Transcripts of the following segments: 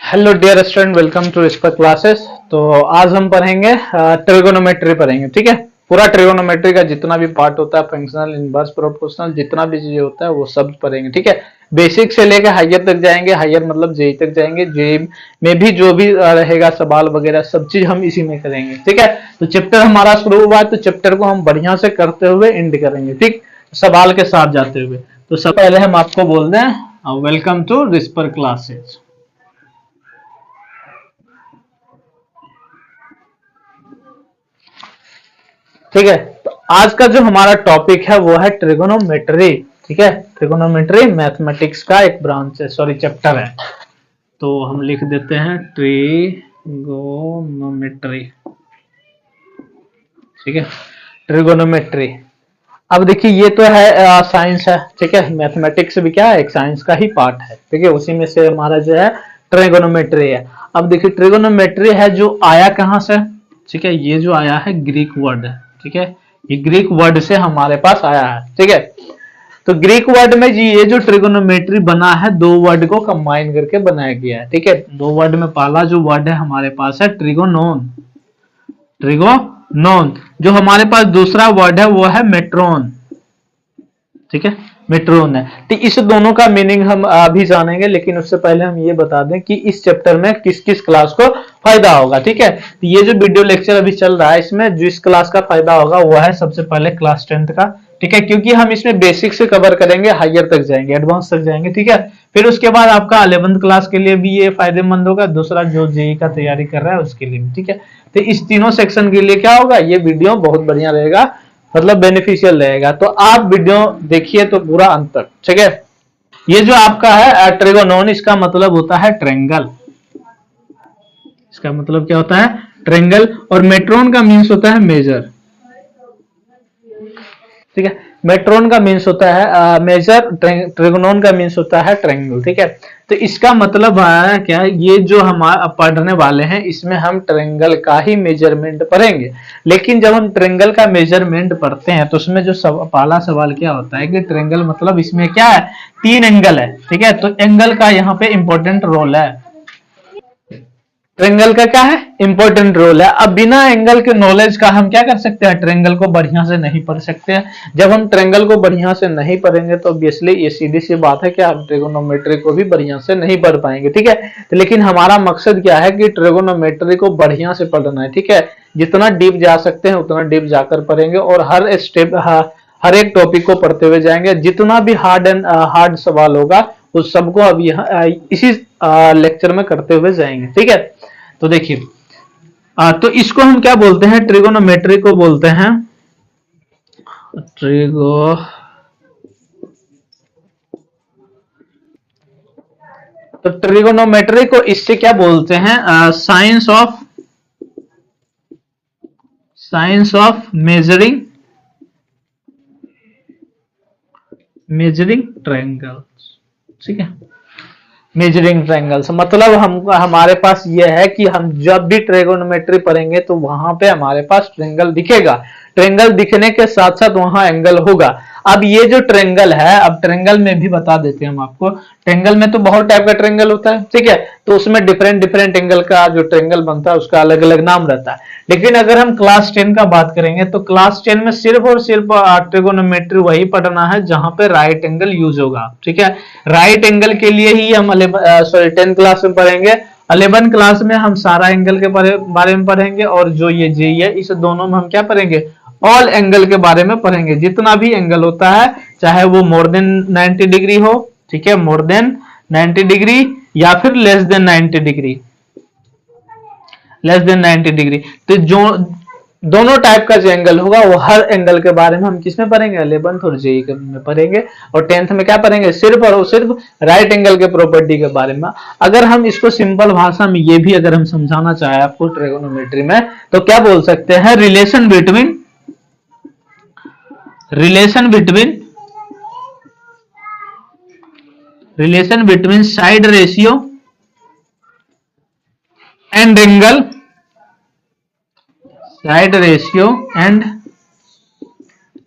Hello dear student, welcome to Rispar classes. तो आज हम पढ़ेंगे ट्रिगोनोमेट्री पढ़ेंगे। ठीक है, पूरा ट्रिगोनोमेट्री का जितना भी पार्ट होता है, फंक्शनल, इनवर्स, प्रोपोर्शनल, जितना भी चीजें होता है वो सब पढ़ेंगे। ठीक है, बेसिक से लेकर हायर तक जाएंगे। हायर मतलब जेई तक जाएंगे। जेई में भी जो भी रहेगा सवाल वगैरह सब चीज हम इसी में करेंगे। ठीक है, तो चैप्टर हमारा शुरू हुआ है तो चैप्टर को हम बढ़िया से करते हुए एंड करेंगे। ठीक, सवाल के साथ जाते हुए। तो सब पहले हम आपको बोल दें वेलकम टू रिस्पर क्लासेस। ठीक है, तो आज का जो हमारा टॉपिक है वो है ट्रिगोनोमेट्री। ठीक है, ट्रिगोनोमेट्री मैथमेटिक्स का एक ब्रांच है, सॉरी चैप्टर है। तो हम लिख देते हैं ट्रिगोनोमेट्री। ठीक है, ट्रिगोनोमेट्री। अब देखिए ये तो है साइंस है। ठीक है, मैथमेटिक्स भी क्या है, एक साइंस का ही पार्ट है। ठीक है, उसी में से हमारा जो है ट्रिगोनोमेट्री है। अब देखिए ट्रिगोनोमेट्री है जो आया कहां से। ठीक है, ये जो आया है ग्रीक वर्ड है। ठीक है, ये ग्रीक वर्ड से हमारे पास आया है। ठीक है, तो ग्रीक वर्ड में जी ये जो ट्रिगोनोमेट्री बना है दो वर्ड को कंबाइन करके बनाया गया है। ठीक है, दो वर्ड में पहला जो वर्ड है हमारे पास है ट्रिगोनोन। ट्रिगोनोन। जो हमारे पास दूसरा वर्ड है वो है मेट्रोन। ठीक है, मेट्रोन है। तो इस दोनों का मीनिंग हम अभी जानेंगे, लेकिन उससे पहले हम ये बता दें कि इस चैप्टर में किस किस क्लास को फायदा होगा। ठीक है, तो ये जो वीडियो लेक्चर अभी चल रहा है इसमें जिस क्लास का फायदा होगा वो है सबसे पहले क्लास 10th का। ठीक है, क्योंकि हम इसमें बेसिक से कवर करेंगे, हायर तक जाएंगे, एडवांस तक जाएंगे। ठीक है, फिर उसके बाद आपका 11th क्लास के लिए भी ये फायदेमंद होगा, दूसरा जो जेई का तैयारी कर रहा है उसके लिए भी। ठीक है, तो इस तीनों सेक्शन के लिए क्या होगा, ये वीडियो बहुत बढ़िया रहेगा, मतलब बेनिफिशियल रहेगा। तो आप वीडियो देखिए तो पूरा अंत तक। ठीक है, ये जो आपका है ट्रिगोनोन, इसका मतलब होता है ट्रेंगल। इसका मतलब क्या होता है, ट्रेंगल। और मेट्रोन का मीन्स होता है मेजर। ठीक है, मेट्रोन का मीन्स होता है मेजर, ट्रिगोनोन का मीन्स होता है ट्रेंगल। ठीक है, तो इसका मतलब है क्या, ये जो हम पढ़ने वाले हैं इसमें हम ट्रेंगल का ही मेजरमेंट पढ़ेंगे। लेकिन जब हम ट्रेंगल का मेजरमेंट पढ़ते हैं तो उसमें जो पहला सवाल क्या होता है कि ट्रेंगल मतलब इसमें क्या है, तीन एंगल है। ठीक है, तो एंगल का यहाँ पे इंपॉर्टेंट रोल है। ट्रेंगल का क्या है, इंपॉर्टेंट रोल है। अब बिना एंगल के नॉलेज का हम क्या कर सकते हैं, ट्रेंगल को बढ़िया से नहीं पढ़ सकते हैं। जब हम ट्रेंगल को बढ़िया से नहीं पढ़ेंगे तो ऑब्वियसली ये सीधी सी बात है कि हम ट्रिगोनोमेट्री को भी बढ़िया से नहीं पढ़ पाएंगे। ठीक है, तो लेकिन हमारा मकसद क्या है कि ट्रिगोनोमेट्री को बढ़िया से पढ़ना है। ठीक है, जितना डीप जा सकते हैं उतना डीप जाकर पढ़ेंगे और हर स्टेप हर एक टॉपिक को पढ़ते हुए जाएंगे। जितना भी हार्ड सवाल होगा उस सबको अब यहाँ इसी लेक्चर में करते हुए जाएंगे। ठीक है, तो देखिए तो इसको हम क्या बोलते हैं, ट्रिगोनोमेट्री को बोलते हैं ट्रिगो तो ट्रिगोनोमेट्री को इससे क्या बोलते हैं, साइंस ऑफ मेजरिंग ट्रायंगल्स। ठीक है, मेजरिंग ट्रायंगल्स मतलब हम हमारे पास ये है कि हम जब भी ट्रिगोनोमेट्री पढ़ेंगे तो वहां पे हमारे पास ट्रायंगल दिखेगा। ट्रायंगल दिखने के साथ साथ वहां एंगल होगा। अब ये जो ट्रायंगल है, अब ट्रायंगल में भी बता देते हैं हम आपको। ट्रायंगल में तो बहुत टाइप का ट्रायंगल होता है। ठीक है, तो उसमें डिफरेंट डिफरेंट एंगल का जो ट्रायंगल बनता है उसका अलग अलग नाम रहता है। लेकिन अगर हम क्लास 10 का बात करेंगे तो क्लास 10 में सिर्फ और सिर्फ ट्रिगोनोमेट्री वही पढ़ना है जहां पे राइट एंगल यूज होगा। ठीक है, राइट एंगल के लिए ही हम 10 क्लास में पढ़ेंगे। 11 क्लास में हम सारा एंगल के बारे में पढ़ेंगे, और जो ये जे है इस दोनों में हम क्या पढ़ेंगे, ऑल एंगल के बारे में पढ़ेंगे। जितना भी एंगल होता है, चाहे वो मोर देन 90 डिग्री हो, ठीक है, मोर देन 90 डिग्री या फिर लेस देन 90 डिग्री। तो जो दोनों टाइप का जो एंगल होगा वो हर एंगल के बारे में हम किसमें पढ़ेंगे, 11th और जेई में पढ़ेंगे। और 10th में क्या पढ़ेंगे, सिर्फ और सिर्फ राइट एंगल के प्रॉपर्टी के बारे में। अगर हम इसको सिंपल भाषा में ये भी अगर हम समझाना चाहे आपको ट्रिगोनोमेट्री में, तो क्या बोल सकते हैं, relation between side ratio and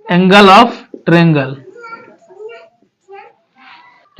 angle of triangle.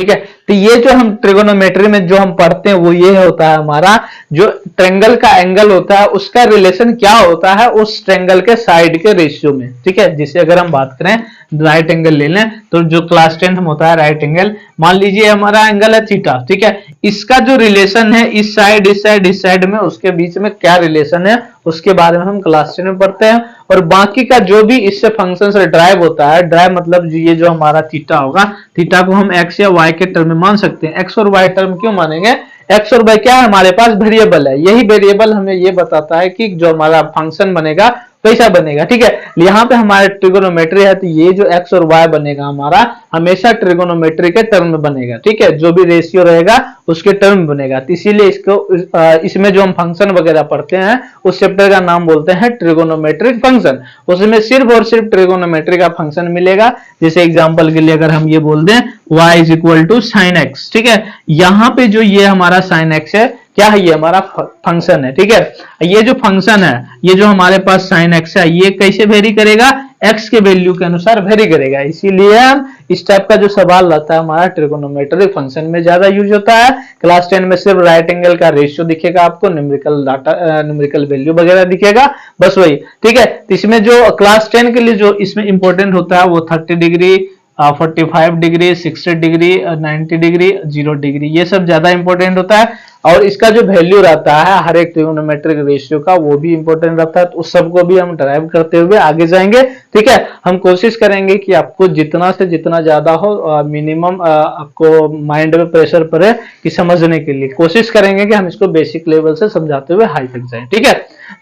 ठीक है। तो ये जो हम ट्रिगोनोमेट्री में जो हम पढ़ते हैं वो ये होता है हमारा, जो ट्रेंगल का एंगल होता है उसका रिलेशन क्या होता है उस ट्रेंगल के साइड के रेशियो में। ठीक है, जिसे अगर हम बात करें राइट एंगल ले लें तो जो क्लास 10th में होता है राइट एंगल, मान लीजिए हमारा एंगल है थीटा। ठीक है, इसका जो रिलेशन है इस साइड इस साइड इस साइड में, उसके बीच में क्या रिलेशन है उसके बारे में हम क्लास 10 में पढ़ते हैं। और बाकी का जो भी इससे फंक्शन से ड्राइव होता है, ड्राइव मतलब ये जो हमारा थीटा होगा, थीटा को हम एक्स या वाई के टर्म में मान सकते हैं। एक्स और वाई टर्म क्यों मानेंगे? एक्स और वाई क्या है हमारे पास? वेरिएबल है। यही वेरिएबल हमें ये बताता है कि जो हमारा फंक्शन बनेगा कैसा बनेगा। ठीक है, यहाँ पे हमारे ट्रिगोनोमेट्री है तो ये जो एक्स और वाई बनेगा हमारा हमेशा ट्रिगोनोमेट्री के टर्म में बनेगा। ठीक है, जो भी रेशियो रहेगा उसके टर्म में बनेगा। तो इसीलिए इसको इसमें जो हम फंक्शन वगैरह पढ़ते हैं उस चैप्टर का नाम बोलते हैं ट्रिगोनोमेट्रिक फंक्शन। उसमें सिर्फ और सिर्फ ट्रिगोनोमेट्री का फंक्शन मिलेगा। जैसे एग्जांपल के लिए अगर हम ये बोल दें y is equal to sine X. ठीक है, यहाँ पे जो ये हमारा साइन एक्स है क्या है? ये हमारा फंक्शन है। ठीक है, ये जो फंक्शन है, ये जो हमारे पास साइन एक्स है, ये कैसे वेरी करेगा? एक्स के वैल्यू के अनुसार वेरी करेगा। इसीलिए हम इस टाइप का जो सवाल रहता है हमारा ट्रिगोनोमेट्रिक फंक्शन में ज्यादा यूज होता है। क्लास 10 में सिर्फ राइट एंगल का रेशियो दिखेगा आपको, न्यूमेरिकल डाटा न्यूमेरिकल वैल्यू वगैरह दिखेगा, बस वही। ठीक है, तो इसमें जो क्लास 10 के लिए जो इसमें इंपॉर्टेंट होता है वो 30 degree, 45 degree, 60 degree, 90 degree, 0 degree, ये सब ज्यादा इंपॉर्टेंट होता है। और इसका जो वैल्यू रहता है हर एक ट्रिगोनोमेट्रिक रेशियो का वो भी इंपॉर्टेंट रहता है। तो उस सबको भी हम ड्राइव करते हुए आगे जाएंगे। ठीक है, हम कोशिश करेंगे कि आपको जितना से जितना ज्यादा हो मिनिमम आपको माइंड में प्रेशर पड़े कि समझने के लिए कोशिश करेंगे कि हम इसको बेसिक लेवल से समझाते हुए हाई तक जाएं। ठीक है,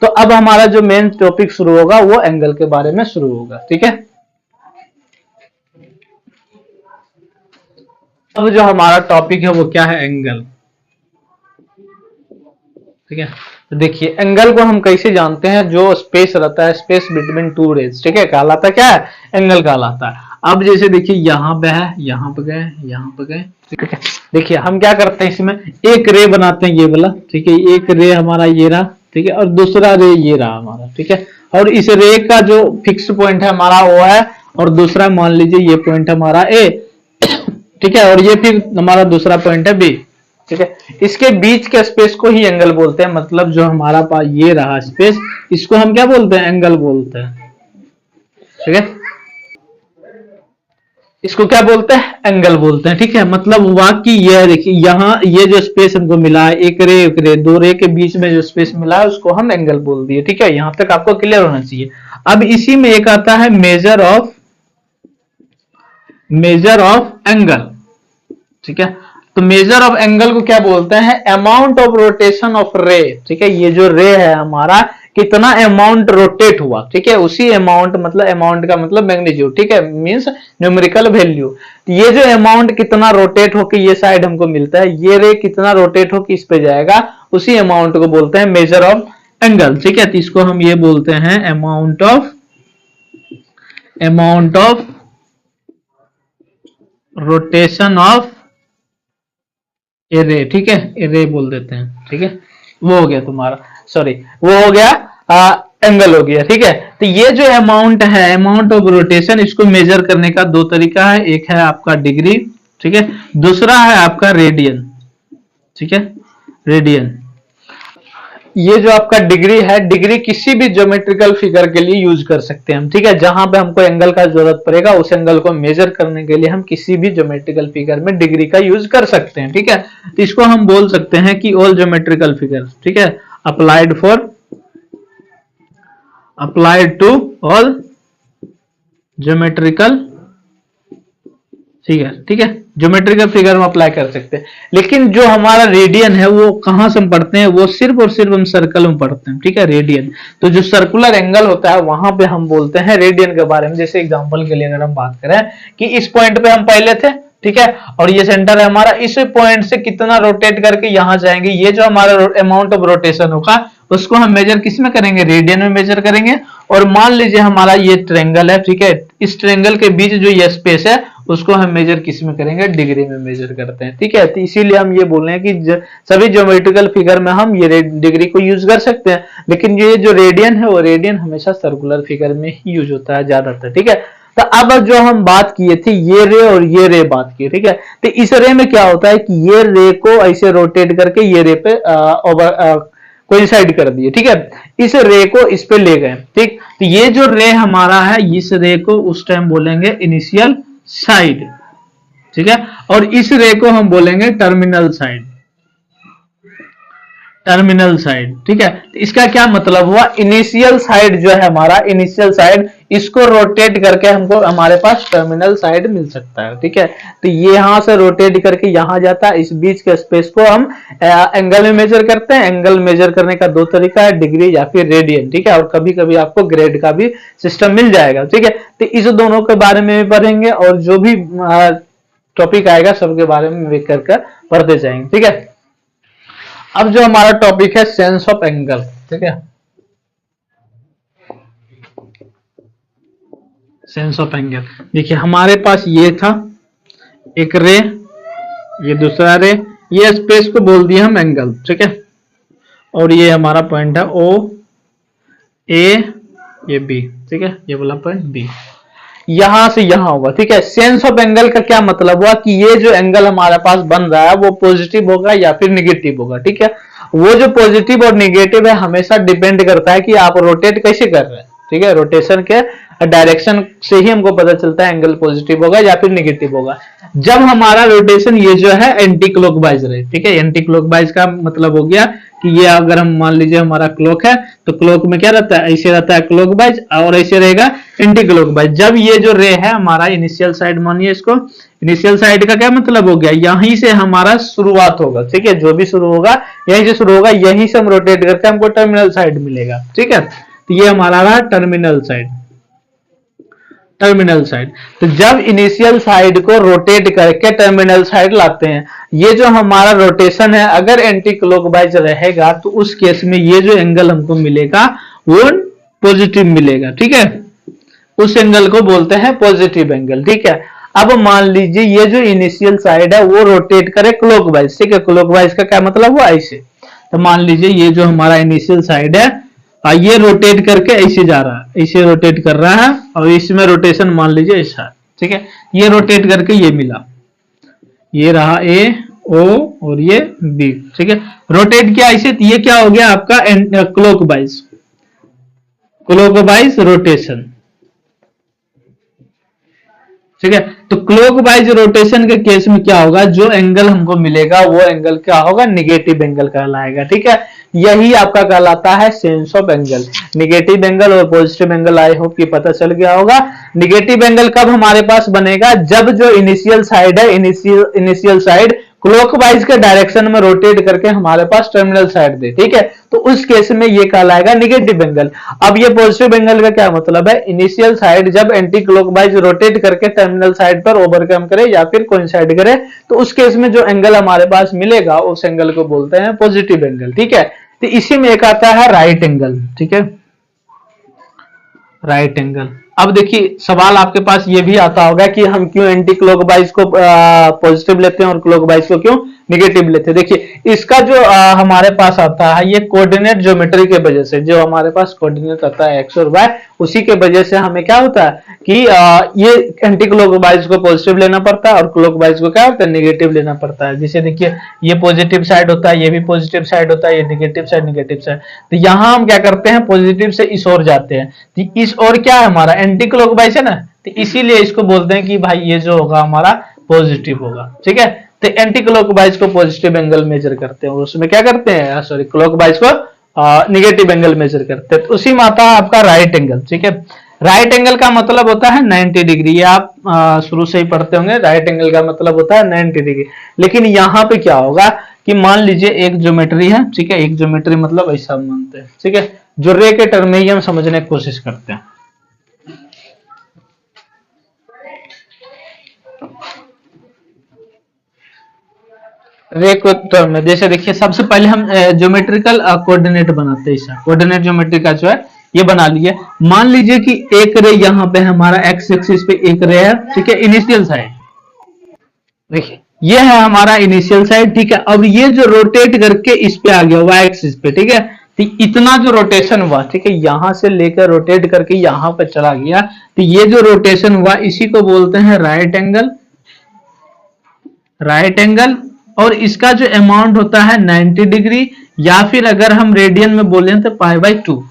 तो अब हमारा जो मेन टॉपिक शुरू होगा वो एंगल के बारे में शुरू होगा। ठीक है, अब जो हमारा टॉपिक है वो क्या है? एंगल। ठीक है, तो देखिए एंगल को हम कैसे जानते हैं? जो स्पेस रहता है, स्पेस बिटवीन टू रेज, ठीक है, कहलाता क्या है? एंगल कहलाता है। अब जैसे देखिए यहाँ पे है, यहाँ पे गए, यहाँ पे गए। ठीक है, देखिए हम क्या करते हैं इसमें एक रे बनाते हैं, ये वाला। ठीक है, एक रे हमारा ये रहा। ठीक है, और दूसरा रे ये रहा हमारा। ठीक है, और इस रे का जो फिक्स पॉइंट है हमारा वो है, और दूसरा मान लीजिए ये पॉइंट हमारा ए। ठीक है, और ये फिर हमारा दूसरा पॉइंट है बी। ठीक है, इसके बीच के स्पेस को ही एंगल बोलते हैं। मतलब जो हमारा पास ये रहा स्पेस, इसको हम क्या बोलते हैं? एंगल बोलते हैं। ठीक है, इसको क्या बोलते हैं? एंगल बोलते हैं। ठीक है, मतलब वाकई ये देखिए यहाँ ये जो स्पेस हमको मिला है, एक रे दो रे के बीच में जो स्पेस मिला है उसको हम एंगल बोल दिए। ठीक है, यहां तक आपको क्लियर होना चाहिए। अब इसी में एक आता है मेजर ऑफ एंगल। ठीक है, तो मेजर ऑफ एंगल को क्या बोलते हैं? अमाउंट ऑफ रोटेशन ऑफ रे। ठीक है, ये जो रे है हमारा कितना अमाउंट रोटेट हुआ। ठीक है, उसी अमाउंट, मतलब अमाउंट का मतलब मैग्नीट्यूड। ठीक है, मींस न्यूमेरिकल वैल्यू। ये जो अमाउंट कितना रोटेट होके ये साइड हमको मिलता है, ये रे कितना रोटेट होके इस पे जाएगा, उसी अमाउंट को बोलते हैं मेजर ऑफ एंगल। ठीक है, तो इसको हम ये बोलते हैं amount of rotation of array. ठीक है, एरे बोल देते हैं। ठीक है, वो हो गया तुम्हारा, सॉरी वो हो गया एंगल हो गया। ठीक है, तो ये जो अमाउंट है, अमाउंट ऑफ रोटेशन, इसको मेजर करने का दो तरीका है। एक है आपका डिग्री, ठीक है, दूसरा है आपका रेडियन। ठीक है, रेडियन। ये जो आपका डिग्री है, डिग्री किसी भी ज्योमेट्रिकल फिगर के लिए यूज कर सकते हैं हम। ठीक है, जहां पे हमको एंगल का जरूरत पड़ेगा उस एंगल को मेजर करने के लिए हम किसी भी ज्योमेट्रिकल फिगर में डिग्री का यूज कर सकते हैं। ठीक है, तो इसको हम बोल सकते हैं कि ऑल ज्योमेट्रिकल फिगर। ठीक है, applied to all geometrical figure. ठीक है, ज्योमेट्रिकल फिगर हम अप्लाई कर सकते हैं। लेकिन जो हमारा रेडियन है वो कहां से हम पढ़ते हैं? वो सिर्फ और सिर्फ हम सर्कल में पढ़ते हैं। ठीक है, रेडियन। तो जो सर्कुलर एंगल होता है वहां पे हम बोलते हैं रेडियन के बारे में। जैसे एग्जांपल के लिए अगर हम बात करें कि इस पॉइंट पे हम पहले थे, ठीक है, और ये सेंटर है हमारा, इस पॉइंट से कितना रोटेट करके यहां जाएंगे, ये जो हमारा अमाउंट ऑफ रोटेशन होगा उसको हम मेजर किस में करेंगे? रेडियन में मेजर करेंगे। और मान लीजिए हमारा ये ट्रायंगल है, ठीक है, इस ट्रायंगल के बीच जो ये स्पेस है उसको हम मेजर किस में करेंगे? डिग्री में मेजर करते हैं। ठीक है, तो इसीलिए हम ये बोल रहे हैं कि सभी ज्योमेट्रिकल फिगर में हम ये डिग्री को यूज कर सकते हैं। लेकिन ये जो रेडियन है वो रेडियन हमेशा सर्कुलर फिगर में ही यूज होता है ज्यादातर। ठीक है, तो अब जो हम बात किए थे ये रे और ये रे बात की, ठीक है। तो इस रे में क्या होता है कि ये रे को ऐसे रोटेट करके ये रे पे कोइंसाइड कर दिए, ठीक है। इस रे को इस पे ले गए, ठीक। तो ये जो रे हमारा है इस रे को उस टाइम बोलेंगे इनिशियल साइड, ठीक है। और इस रे को हम बोलेंगे टर्मिनल साइड, टर्मिनल साइड, ठीक है। तो इसका क्या मतलब हुआ, इनिशियल साइड जो है हमारा, इनिशियल साइड, इसको रोटेट करके हमको हमारे पास टर्मिनल साइड मिल सकता है, ठीक है। तो ये यहां से रोटेट करके यहां जाता है, इस बीच के स्पेस को हम एंगल में मेजर करते हैं। एंगल मेजर करने का दो तरीका है, डिग्री या फिर रेडियन, ठीक है। और कभी कभी आपको ग्रेड का भी सिस्टम मिल जाएगा, ठीक है। तो इस दोनों के बारे में भी पढ़ेंगे और जो भी टॉपिक आएगा सबके बारे में भी कर पढ़ते जाएंगे, ठीक है। अब जो हमारा टॉपिक है सेंस ऑफ एंगल, ठीक है। सेंस ऑफ एंगल, देखिए हमारे पास ये था एक रे, ये दूसरा रे, ये स्पेस को बोल दिया हम एंगल, ठीक है। और ये हमारा पॉइंट है ओ ए, ये बी, ठीक है। ये वाला पॉइंट बी यहां से यहां होगा, ठीक है। सेंस ऑफ एंगल का क्या मतलब हुआ कि ये जो एंगल हमारे पास बन रहा है वो पॉजिटिव होगा या फिर निगेटिव होगा, ठीक है। वो जो पॉजिटिव और निगेटिव है हमेशा डिपेंड करता है कि आप रोटेट कैसे कर रहे हैं, ठीक है। रोटेशन के डायरेक्शन से ही हमको पता चलता है एंगल पॉजिटिव होगा या फिर निगेटिव होगा। जब हमारा रोटेशन ये जो है एंटी क्लॉकवाइज रहे, ठीक है। एंटी क्लॉकवाइज का मतलब हो गया कि ये अगर हम मान लीजिए हमारा क्लॉक है तो क्लॉक में क्या रहता है, ऐसे रहता है क्लॉकवाइज और ऐसे रहेगा एंटी क्लॉकवाइज। जब ये जो रे है हमारा इनिशियल साइड, मानिए इसको इनिशियल साइड का क्या मतलब हो गया, यहीं से हमारा शुरुआत होगा, ठीक है। जो भी शुरू होगा यहीं से शुरू होगा, यहीं से हम रोटेट करके हमको टर्मिनल साइड मिलेगा, ठीक है। तो ये हमारा रहा टर्मिनल साइड, टर्मिनल साइड। तो जब इनिशियल साइड को रोटेट करके टर्मिनल साइड लाते हैं, ये जो हमारा रोटेशन है अगर एंटी क्लॉकवाइज रहेगा तो उस केस में ये जो एंगल हमको मिलेगा वो पॉजिटिव मिलेगा, ठीक है। उस एंगल को बोलते हैं पॉजिटिव एंगल, ठीक है। अब मान लीजिए ये जो इनिशियल साइड है वो रोटेट करे क्लॉकवाइज, ठीक है। क्लॉकवाइज का क्या मतलब हुआ, ऐसे। तो मान लीजिए ये जो हमारा इनिशियल साइड है ये रोटेट करके ऐसे जा रहा है, ऐसे रोटेट कर रहा है और इसमें रोटेशन मान लीजिए ऐसा, ठीक है। ये रोटेट करके ये मिला, ये रहा ए ओ और ये बी, ठीक है। रोटेट किया ऐसे, तो ये क्या हो गया आपका क्लॉकवाइज, क्लॉकवाइज रोटेशन, ठीक है। तो क्लॉकवाइज रोटेशन के केस में क्या होगा, जो एंगल हमको मिलेगा वो एंगल क्या होगा, निगेटिव एंगल कहलाएगा, ठीक है। यही आपका कहलाता है sense of angle. Negative angle और पॉजिटिव एंगल आई होप कि पता चल गया होगा। निगेटिव एंगल कब हमारे पास बनेगा, जब जो इनिशियल साइड है, इनिशियल साइड क्लॉकवाइज के डायरेक्शन में रोटेट करके हमारे पास टर्मिनल साइड दे, ठीक है। तो उस केस में ये कहलाएगा निगेटिव एंगल। अब ये पॉजिटिव एंगल का क्या मतलब है, इनिशियल साइड जब एंटी क्लॉकवाइज रोटेट करके टर्मिनल साइड पर ओवरकम करे या फिर कोइंसाइड करे तो उस केस में जो एंगल हमारे पास मिलेगा उस एंगल को बोलते हैं पॉजिटिव एंगल, ठीक है। तो इसी में एक आता है राइट एंगल, ठीक है, राइट एंगल। अब देखिए सवाल आपके पास ये भी आता होगा कि हम क्यों एंटी क्लॉकवाइज को पॉजिटिव लेते हैं और क्लॉकवाइज को क्यों निगेटिव लेते हैं। देखिए इसका जो हमारे पास आता है ये कोऑर्डिनेट ज्योमेट्री के वजह से, जो हमारे पास कोऑर्डिनेट आता है एक्स और वाई, उसी के वजह से हमें क्या होता है कि ये एंटी क्लॉकवाइज को पॉजिटिव लेना पड़ता है और क्लॉकवाइज को क्या होता है निगेटिव लेना पड़ता है। जैसे देखिए ये पॉजिटिव साइड होता है, ये भी पॉजिटिव साइड होता है, ये निगेटिव साइड, निगेटिव साइड। तो यहाँ हम क्या करते हैं, पॉजिटिव से इस ओर जाते हैं। तो इस ओर क्या है हमारा एंटी क्लॉकवाइज है ना, तो इसीलिए इसको बोलते हैं कि भाई ये जो होगा हमारा पॉजिटिव होगा, ठीक है। तो एंटी क्लॉकवाइज को पॉजिटिव एंगल मेजर करते हैं और उसमें क्या करते हैं, सॉरी क्लॉकवाइज को निगेटिव एंगल मेजर करते हैं। तो उसी में आता है आपका राइट एंगल, ठीक है। राइट एंगल का मतलब होता है 90 डिग्री, ये आप शुरू से ही पढ़ते होंगे। राइट एंगल का मतलब होता है 90 डिग्री। लेकिन यहाँ पे क्या होगा कि मान लीजिए एक ज्योमेट्री है, ठीक है। एक ज्योमेट्री मतलब ऐसा मानते हैं, ठीक है। जो रे के टर्म में ही हम समझने की कोशिश करते हैं। रे को टर्म में जैसे देखिए सबसे पहले हम ज्योमेट्रिकल कोऑर्डिनेट बनाते हैं। कोऑर्डिनेट ज्योमेट्री का जो है ये बना लिए। मान लीजिए कि एक रे यहाँ पे हमारा एक्स एक्सिस पे एक रे है, ठीक है, इनिशियल साइड। देखिए ये है हमारा इनिशियल साइड, ठीक है। अब ये जो रोटेट करके इस पे आ गया वाई एक्सिस पे, ठीक है। तो इतना जो रोटेशन हुआ, ठीक है, यहां से लेकर रोटेट करके यहां पर चला गया, तो ये जो रोटेशन हुआ इसी को बोलते हैं राइट एंगल। राइट एंगल, और इसका जो अमाउंट होता है 90 डिग्री, या फिर अगर हम रेडियन में बोलें तो π/2,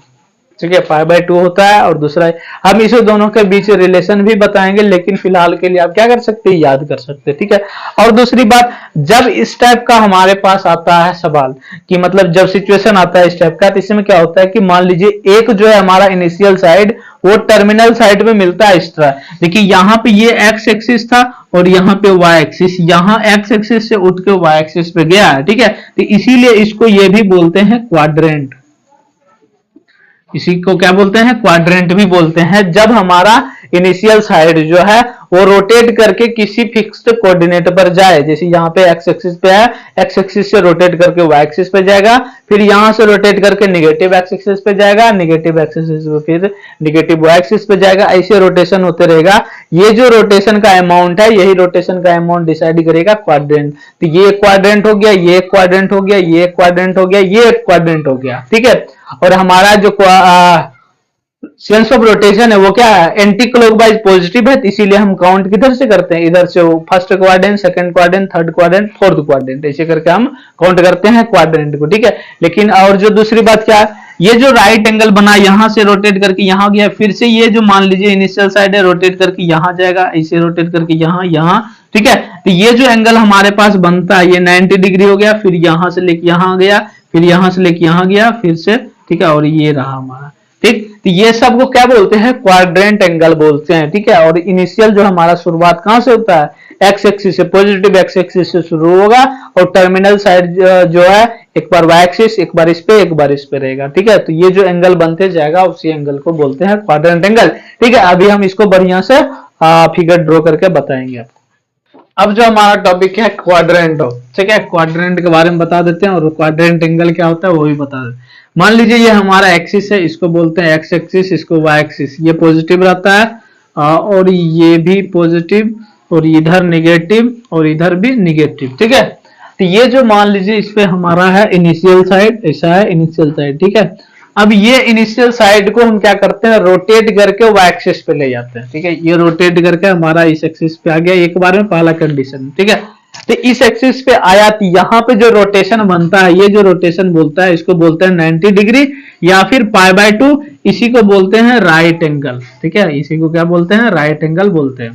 ठीक है, π/2 होता है। और दूसरा हम इसे दोनों के बीच रिलेशन भी बताएंगे, लेकिन फिलहाल के लिए आप क्या कर सकते हैं, याद कर सकते हैं, ठीक है। और दूसरी बात, जब इस टाइप का हमारे पास आता है सवाल कि मतलब जब सिचुएशन आता है इस टाइप का, तो इसमें क्या होता है कि मान लीजिए एक जो है हमारा इनिशियल साइड वो टर्मिनल साइड में मिलता है इस तरह। देखिए यहाँ पे ये एक्स एक्सिस था और यहाँ पे वाई एक्सिस, यहाँ एक्स एक्सिस से उठ के वाई एक्सिस पे गया है, ठीक है। तो इसीलिए इसको ये भी बोलते हैं क्वाड्रेंट। इसी को क्या बोलते हैं, क्वाड्रेंट भी बोलते हैं। जब हमारा इनिशियल साइड जो है वो रोटेट करके किसी फिक्स्ड कोऑर्डिनेट पर जाए, जैसे यहाँ पे एक्स एक्सिस पे है, एक्स एक्सिस से रोटेट करके वाई एक्सिस पे जाएगा, फिर यहां से रोटेट करके निगेटिव एक्स एक्सिस पे जाएगा, निगेटिव एक्स एक्सिस पे फिर निगेटिव वाई एक्सिस पे जाएगा, ऐसे रोटेशन होते रहेगा। ये जो रोटेशन का अमाउंट है, यही रोटेशन का अमाउंट डिसाइड करेगा क्वाड्रेंट। तो ये क्वाड्रेंट हो गया, ये क्वाड्रेंट हो गया, ये क्वाड्रेंट हो गया, ये क्वाड्रेंट हो गया, ठीक है। और हमारा जो सेंस ऑफ रोटेशन है वो क्या है, एंटी क्लॉकवाइज पॉजिटिव है, तो इसीलिए हम काउंट किधर से करते हैं, इधर से, first quadrant, second quadrant, third quadrant, fourth quadrant, ऐसे करके हम काउंट करते हैं क्वाड्रेंट को, ठीक है। लेकिन और जो दूसरी बात क्या है, ये जो राइट एंगल बना, यहां से रोटेट करके यहां गया, फिर से ये जो मान लीजिए इनिशियल साइड है रोटेट करके यहां जाएगा, ऐसे रोटेट करके यहां, ठीक है। तो ये जो एंगल हमारे पास बनता है ये 90 डिग्री हो गया, फिर यहां से लेके यहां गया, फिर यहां से लेके यहां गया, फिर से, ठीक है, और ये रहा हमारा, ठीक। तो ये सब को क्या बोलते हैं, क्वाड्रेंट एंगल बोलते हैं, ठीक है। और इनिशियल जो हमारा शुरुआत कहां से होता है, एक्स एक्सिस से, पॉजिटिव एक्स एक्सिस से शुरू होगा, और टर्मिनल साइड जो है एक बार वाई एक्सिस, एक बार इस पे, एक बार इस पे रहेगा, ठीक है। तो ये जो एंगल बनते जाएगा उसी एंगल को बोलते हैं क्वाड्रेंट एंगल, ठीक है। अभी हम इसको बढ़िया से फिगर ड्रॉ करके बताएंगे आपको। अब जो हमारा टॉपिक है क्वाड्रेंट, ठीक है, क्वाड्रेंट के बारे में बता देते हैं, और क्वाड्रेंट एंगल क्या होता है वो भी बता देते हैं। मान लीजिए ये हमारा एक्सिस है, इसको बोलते हैं एक्स एक्सिस, इसको वाई एक्सिस, ये पॉजिटिव रहता है और ये भी पॉजिटिव, और इधर निगेटिव, और इधर भी निगेटिव, ठीक है। तो ये जो मान लीजिए इस पे हमारा है इनिशियल साइड, ऐसा है इनिशियल साइड, ठीक है। अब ये इनिशियल साइड को हम क्या करते हैं, रोटेट करके वाई एक्सिस पे ले जाते हैं, ठीक है। ये रोटेट करके हमारा इस एक्सिस पे आ गया एक बार में, पहला कंडीशन, ठीक है। तो इस एक्सिस पे आया, तो यहाँ पे जो रोटेशन बनता है, ये जो रोटेशन बोलता है इसको बोलते हैं 90 डिग्री या फिर π/2, इसी को बोलते हैं राइट एंगल, ठीक है। इसी को क्या बोलते हैं, राइट एंगल बोलते हैं,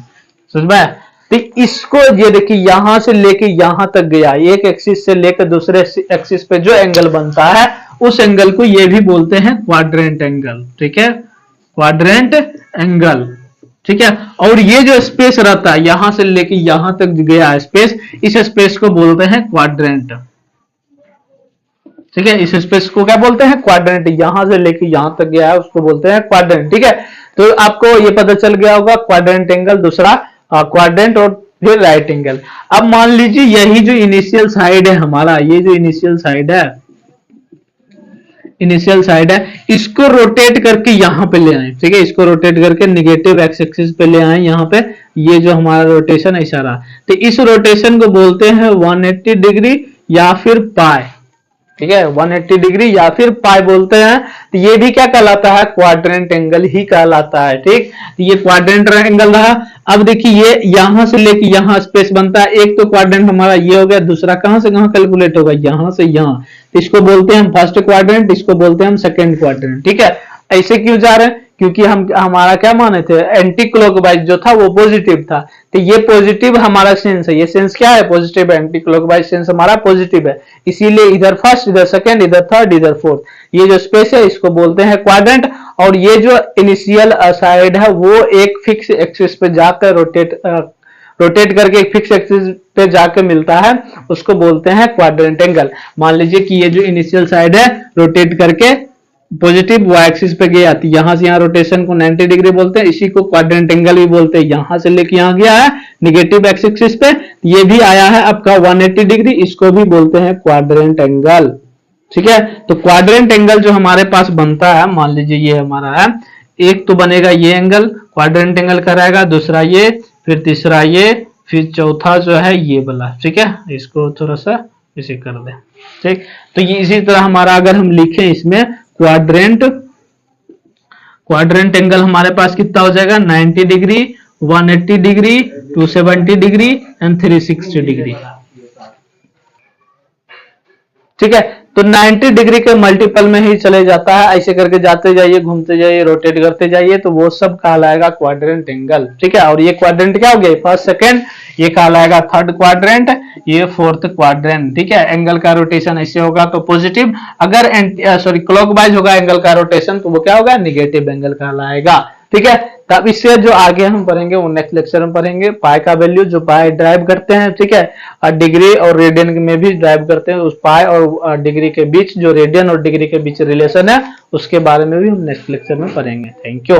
समझ में। तो इसको ये देखिए यहां से लेके यहां तक गया, एक एक्सिस से लेकर दूसरे एक्सिस पे जो एंगल बनता है उस एंगल को ये भी बोलते हैं क्वाड्रेंट एंगल, ठीक है, क्वाड्रेंट एंगल, ठीक है। और ये जो स्पेस रहता है यहां से लेके यहां तक गया स्पेस, इस स्पेस को बोलते हैं क्वाड्रेंट, ठीक है। इस स्पेस को क्या बोलते हैं, क्वाड्रेंट। यहां से लेके यहां तक गया है उसको बोलते हैं क्वाड्रेंट, ठीक है। तो आपको ये पता चल गया होगा क्वाड्रेंट एंगल, दूसरा क्वाड्रेंट, और फिर राइट एंगल। अब मान लीजिए यही जो इनिशियल साइड है हमारा, ये जो इनिशियल साइड है, इसको रोटेट करके यहां पे ले आए, ठीक है। इसको रोटेट करके निगेटिव एक्स एक्सिस पे ले आए, यहां पे ये जो हमारा रोटेशन ऐसा रहा, तो इस रोटेशन को बोलते हैं 180 डिग्री या फिर पाई, ठीक है, 180 डिग्री या फिर पाई बोलते हैं। तो ये भी क्या कहलाता है, क्वाड्रेंट एंगल ही कहलाता है, ठीक। तो ये क्वाड्रेंट एंगल रहा। अब देखिए ये यहां से लेके यहां स्पेस बनता है, एक तो क्वाड्रेंट हमारा ये हो गया, दूसरा कहां से कहां कैलकुलेट होगा, यहां से यहां, तो इसको बोलते हैं हम फर्स्ट क्वाड्रेंट, इसको बोलते हैं हम सेकंड क्वाड्रेंट, ठीक है। ऐसे क्यों जा रहे हैं, क्योंकि हम हमारा क्या माने थे, एंटी क्लॉकवाइज जो था वो पॉजिटिव था, तो ये पॉजिटिव हमारा सेंस है, ये सेंस क्या है, पॉजिटिव है, एंटी क्लॉकवाइज सेंस हमारा पॉजिटिव है, इसीलिए इधर फर्स्ट, इधर सेकंड, इधर थर्ड, इधर फोर्थ, ये जो स्पेस है इसको बोलते हैं क्वाड्रेंट। और ये जो इनिशियल साइड है वो एक फिक्स एक्सिस पे जाकर रोटेट करके एक फिक्स एक्सिस पे जाकर मिलता है, उसको बोलते हैं क्वाड्रेंट एंगल। मान लीजिए कि ये जो इनिशियल साइड है रोटेट करके पॉजिटिव वाई एक्सिस पे गया, तो यहां से यहां रोटेशन को 90 डिग्री बोलते हैं, इसी को क्वाड्रेंट एंगल भी बोलते हैं। यहां से लेके यहां गया है निगेटिव एक्स एक्सिस पे, ये भी आया है आपका 180 डिग्री, इसको भी बोलते हैं क्वाड्रेंट एंगल, ठीक है। तो क्वाड्रेंट एंगल जो हमारे पास बनता है, मान लीजिए ये हमारा है, एक तो बनेगा ये एंगल क्वाड्रेंट एंगल कराएगा, दूसरा ये, फिर तीसरा ये, फिर चौथा जो है ये वाला, ठीक है। इसको थोड़ा सा इसे कर दें। ठीक, तो ये इसी तरह हमारा अगर हम लिखें इसमें क्वाड्रेंट, क्वाड्रेंट एंगल हमारे पास कितना हो जाएगा 90 degree, 180 degree, 270 degree and 360 degree. ठीक है, तो 90 डिग्री के मल्टीपल में ही चले जाता है, ऐसे करके जाते जाइए, घूमते जाइए, रोटेट करते जाइए, तो वो सब कहलाएगा क्वाड्रेंट एंगल। ठीक है, और ये क्वाड्रेंट क्या हो गया, फर्स्ट सेकंड, ये कहलाएगा थर्ड क्वाड्रेंट, ये फोर्थ क्वाड्रेंट। ठीक है, एंगल का रोटेशन ऐसे होगा तो पॉजिटिव, अगर सॉरी क्लॉकवाइज होगा एंगल का रोटेशन तो वो क्या होगा, निगेटिव एंगल कहलाएगा। ठीक है, तब इससे जो आगे हम पढ़ेंगे वो नेक्स्ट लेक्चर में पढ़ेंगे। पाई का वैल्यू जो पाई ड्राइव करते हैं, ठीक है, और डिग्री और रेडियन में भी ड्राइव करते हैं, उस पाई और डिग्री के बीच जो रेडियन और डिग्री के बीच रिलेशन है उसके बारे में भी हम नेक्स्ट लेक्चर में पढ़ेंगे। Thank you.